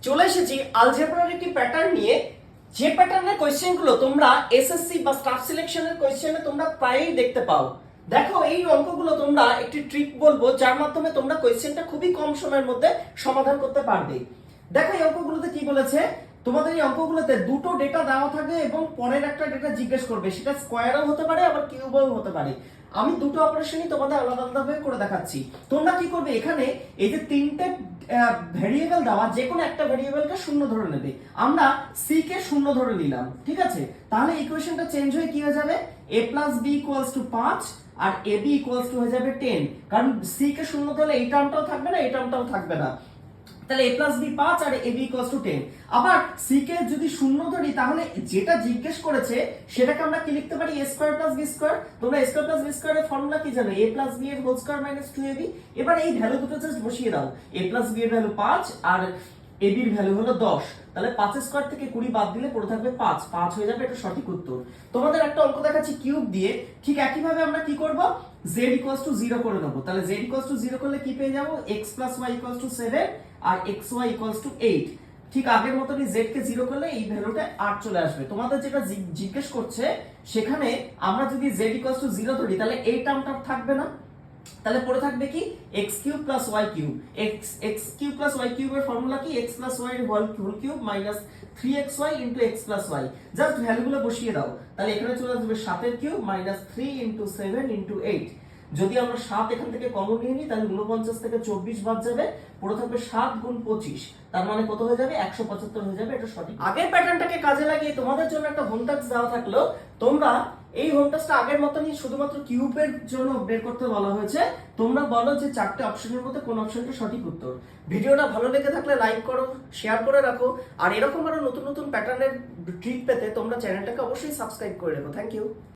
চলে এসেছি আলজেব্রার একটি প্যাটার্ন নিয়ে। যে প্যাটার্নের কোয়েশ্চেনগুলো তোমরা এসএসসি বা স্টাফ সিলেকশনের কোয়েশ্চেনে তোমরা প্রায়ই দেখতে পাও। দেখো, এই অঙ্কগুলো তোমরা একটি ট্রিক বলবো যার মাধ্যমে তোমরা কোয়েশ্চেনটা খুবই কম সময়ের মধ্যে সমাধান করতে পারবে। দেখো, এই অঙ্কগুলোতে কি বলেছে, তোমাদের এই অঙ্কগুলোতে দুটো ডেটা দেওয়া থাকে এবং পরের একটা ডেটা জিজ্ঞেস করবে, সেটা স্কোয়ারও হতে পারে আবার কিউবও হতে পারে। আমি দুটো অপারেশনই তোমাদের আলাদা আলাদাভাবে করে দেখাচ্ছি। তোমরা কি করবে, এখানে এই যে তিনটে ভেরিয়েবল দেওয়া, যে কোনো একটা ভেরিয়েবলকে শূন্য ধরে নেবে। আমরা সি কে শূন্য ধরে নিলাম, ঠিক আছে? তাহলে ইকুয়েশনটা চেঞ্জ হয়ে কি হয়ে যাবে, a plus B equals to 5 আর এ বি ইকুয়ালস টু হয়ে যাবে 10। কারণ সি কে শূন্য ধরলে এই টার্মটাও থাকবে না, এই টার্মটাও থাকবে না। তাহলে a প্লাস বি 5 আর a b ইকুয়ালস টু 10। আবার c কে যদি শূন্য ধরি তাহলে যেটা জিজ্ঞেস করেছে সেটাকে আমরা কি লিখতে পারি, a square plus b square. তোমরা a square plus b square এর ফর্মুলা কি জানো, a প্লাস b এর হোল স্কয়ার মাইনাস 2ab। এবার এই ভ্যালু দুটো জাস্ট বসিয়ে দাও। a প্লাস b এর ভ্যালু 5 আর a b এর ভ্যালু হলো 10। তাহলে 5 স্কয়ার থেকে 20 বাদ দিলে পড়ে থাকবে 5 5 হয়ে যাবে, এটা সঠিক উত্তর। তোমাদের একটা অঙ্ক দেখাচ্ছি কিউব দিয়ে, ঠিক একই ভাবে আমরা কি করব, z ইকুয়ালস টু 0 করে নেব। তাহলে z ইকুয়ালস টু 0 করলে কি পেয়ে যাব, x plus y equals to 7 আর xy ইকুয়ালস টু 8। ঠিক আগের মতনই z কে 0 করলে এই ভ্যালুটা 8 চলে আসবে। তোমাদের যেটা জিজ্ঞেস করছে সেখানে আমরা যদি z ইকুয়ালস টু 0 ধরি তাহলে এই টার্মটা থাকবে না, তাহলে পড়ে থাকবে কি x cube plus y cube. x cube plus y কিউবের ফর্মুলা কি, x প্লাস y এর whole cube minus 3xy into x plus y। Just ভ্যালুগুলো বসিয়ে দাও, তাহলে এখানে চলে আসবে 7 এর কিউব মাইনাস 3 ইনটু 7 ইনটু 8। যদি আমরা 7 এখান থেকে কমন নিয়ে নিই তাহলে 49 থেকে 24 বাদ যাবে, পড়ে থাকবে 7 গুণ 25। তার মানে কত হয়ে যাবে, 175 হয়ে যাবে, এটা সঠিক। আগের প্যাটার্নটাকে কাজে লাগিয়ে তোমাদের জন্য একটা হোম টাস্ক দেওয়া থাকলো। তোমরা এই হোম টাস্কটা আগের মতনই শুধুমাত্র কিউবের জন্য বের করতে বলা হয়েছে। তোমরা বলো যে চারটে অপশনের মধ্যে কোন অপশনটা সঠিক উত্তর। ভিডিওটা ভালো লেগে থাকলে লাইক করো, শেয়ার করে রাখো, আর এরকম আরো নতুন নতুন প্যাটার্নের ট্রিক পেতে তোমরা চ্যানেলটাকে অবশ্যই সাবস্ক্রাইব করে রাখো। Thank you.